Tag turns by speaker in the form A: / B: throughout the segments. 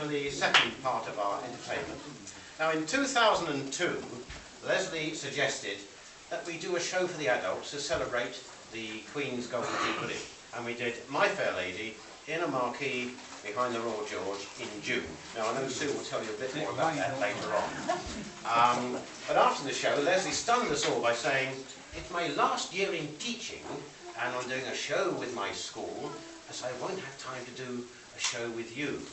A: for the second part of our entertainment. Now in 2002, Lesley suggested that we do a show for the adults to celebrate the Queen's Golden Jubilee. And we did My Fair Lady in a marquee behind the Royal George in June. Now I know Sue will tell you a bit more about that later on. But after the show, Lesley stunned us all by saying, "It's my last year in teaching and I'm doing a show with my school, so I won't have time to do a show with you."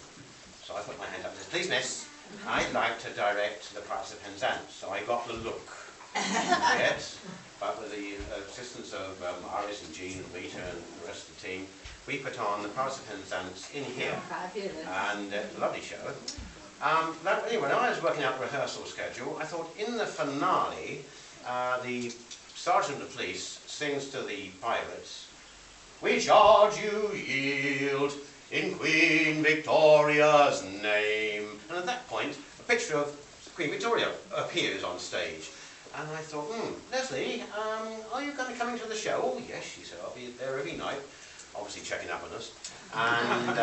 A: So I put my hand up and said, "Please miss, I'd like to direct the Pirates of Penzance." So I got the look. Yes, but with the assistance of Iris and Jean and Rita and the rest of the team, we put on the Pirates of Penzance in here. And it's a lovely show. Anyway, when I was working out the rehearsal schedule, I thought in the finale, the Sergeant of Police sings to the pirates, "We charge you yield in Queen Victoria's name." And at that point, a picture of Queen Victoria appears on stage. And I thought, Lesley, are you going to come into the show? "Oh, yes," she said, "I'll be there every night." Obviously checking up on us. And I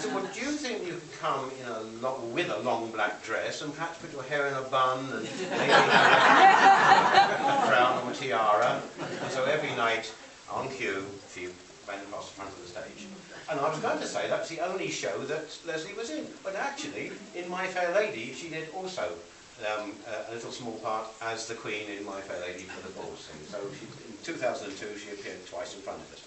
A: said, "Well, do you think you could come in with a long black dress and perhaps put your hair in a bun and maybe a crown or a tiara?" And so every night on cue, she ran across the front of the stage. And I was going to say that's the only show that Lesley was in. But actually, in My Fair Lady, she did also a little small part as the Queen in My Fair Lady for the ball scene. So in 2002, she appeared twice in front of us.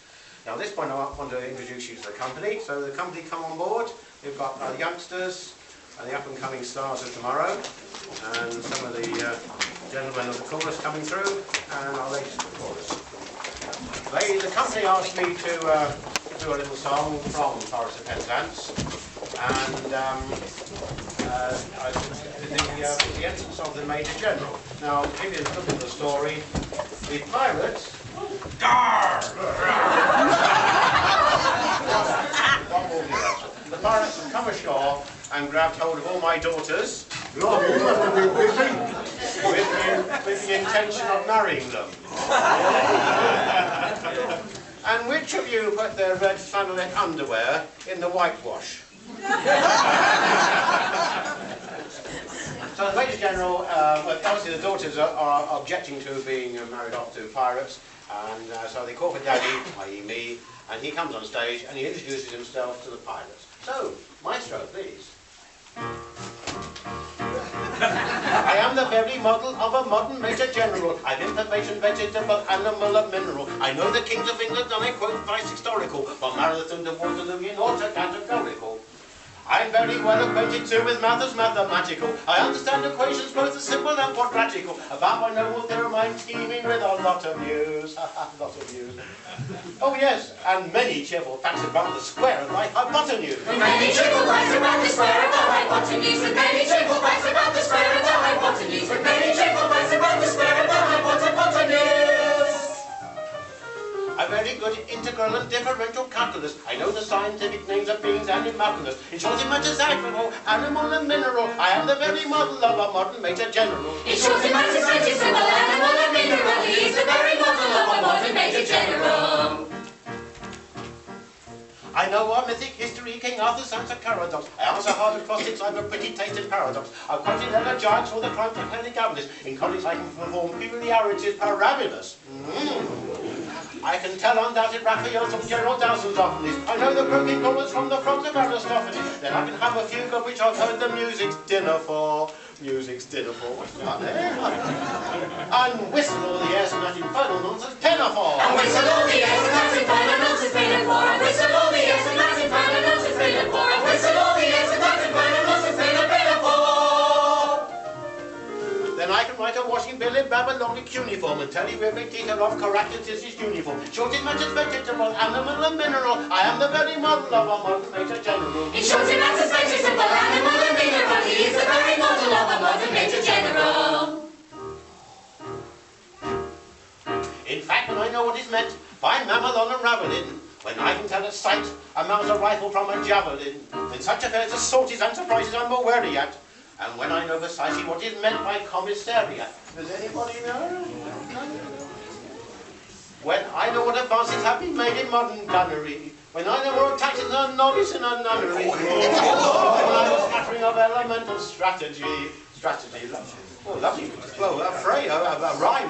A: Now at this point I want to introduce you to the company. So the company come on board. We've got our youngsters and the up-and-coming stars of tomorrow, and some of the gentlemen of the chorus coming through, and our ladies of the chorus. The company asked me to do a little song from Pirates of Penzance, and the entrance of the Major General. Now, to give you a look at the story, the pirates... The pirates have come ashore and grabbed hold of all my daughters with the intention of marrying them. And which of you put their red flannelette underwear in the whitewash? So the Major General, well, obviously the daughters are objecting to being married off to pirates, and so they call for Daddy, i.e. me, and he comes on stage and he introduces himself to the pirates. So, maestro, please. "I am the very model of a modern Major General. I've information, vegetable, animal and mineral. I know the kings of England and I quote vice historical, from Marathon to Waterloo in order categorical. I'm very well acquainted too with maths mathematical. I understand equations both as simple and quadratical. About my noble theorem I'm teeming with a lot of news." Lot of news. "Oh yes, and many cheerful facts about the square of my hypotenuse."
B: Many cheerful facts about the square of the hypotenuse. With many cheerful facts about the square of the hypotenuse. With many cheerful facts about the square of the hypotenuse.
A: "I'm very good at integral and differential calculus. I know the scientific names of beings and immaculus. In short, in matters agricultural, animal and mineral, I am the very model of a modern Major General."
B: In short, in matters vegetable, animal and mineral, he is the very model of a modern Major General.
A: "I know our mythic history, King Arthur's sons are paradox. I answer hard acrostics, I've a pretty taste in paradox. I've quoted leather giants for the crimes of Heligabalus. In college I can perform peculiarities parabolous. I can tell undoubted Raphael from Gerald Dowson's oftenest. I know the broken chords from the frogs of Aristophanes. Then I can have a fugue of which I've heard the music's dinner for. Music's dinner for. What's that there? And whistle all the airs and that infernal nonsense pinafore.
B: And whistle all the airs and that infernal nonsense pinafore. And whistle all the airs and that infernal nonsense pinafore. And whistle all the airs and that infernal nonsense pinafore.
A: Then I can write a washing bill in Babylonic cuneiform and tell you every detail of Caractacus' uniform. Short in matters vegetable, animal and mineral, I am the very model of a modern Major General.
B: In short in matters vegetable, animal and mineral, he is the very model of a modern Major General.
A: In fact, when I know what is meant by mamelon and ravelin, when I can tell at sight a Mauser rifle from a javelin, in such affairs as sorties and surprises I'm more wary at. And when I know precisely what is meant by commissariat. Does anybody know? When I know what advances have been made in modern gunnery, When I no more tactics than a novice in a nunnery. When I was smattering of elemental strategy. Oh, lovely flow, a phrase, a rhyme.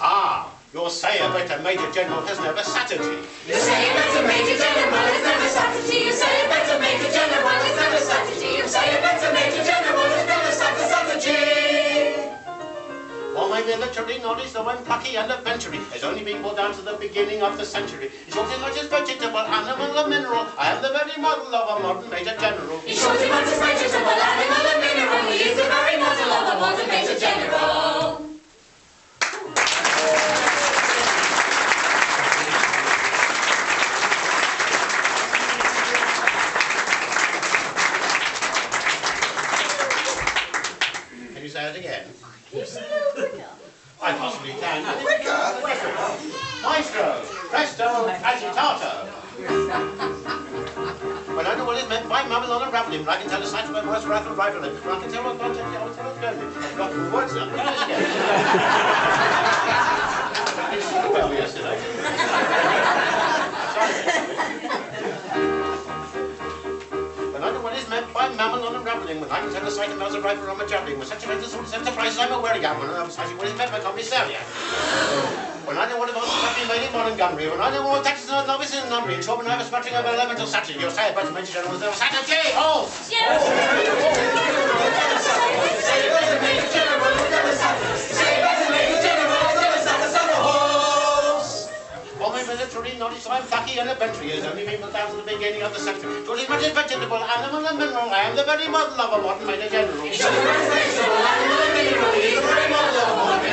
A: Ah, your sayer better Major General has never Saturday.
B: You say it better Major General has never Saturday. You say it better Major General has never Saturday. You say it better Major General has never Saturday.
A: All my military knowledge, though I'm plucky and adventurous, has only been brought down to the beginning of the century. It's not as much as vegetable, animal, or mineral. I am the very model of a modern Major General.
B: It's not as much as vegetable, animal, or mineral. He is the very model of a modern Major General.
A: Can you say it again?
C: Can you sing a little quicker?
A: I possibly can. Maestro, presto, agitato. When I know what is meant by mumble on a raveling, I can tell the sight of my voice rather than rifling. I can tell what I'm going. I've got the words now. Can I just get it? You so well yesterday. When I know what is meant by mammal on a raveling, when I can tell the sight of a rifle on a javelin, with such events as enterprises I'm aware of, when I'm precisely what is meant by commissariat. When I know what about the made in modern gunnery, when I know what taxes and novice in nunnery, and when I have a smattering of elemental Saturday, you'll say about the Major General, there was Saturday! Oh!
B: Yes! Say it better Major General has never Saturday. Say it better Major General has never Saturday. Horse!
A: All my military knowledge, so I'm plucky and adventurous, has only been put down to the beginning of the century. To as much as vegetable, animal, and mineral, I am the very model of a modern Major General.
B: It's not as much as vegetable, animal, and mineral. He is the very model of a modern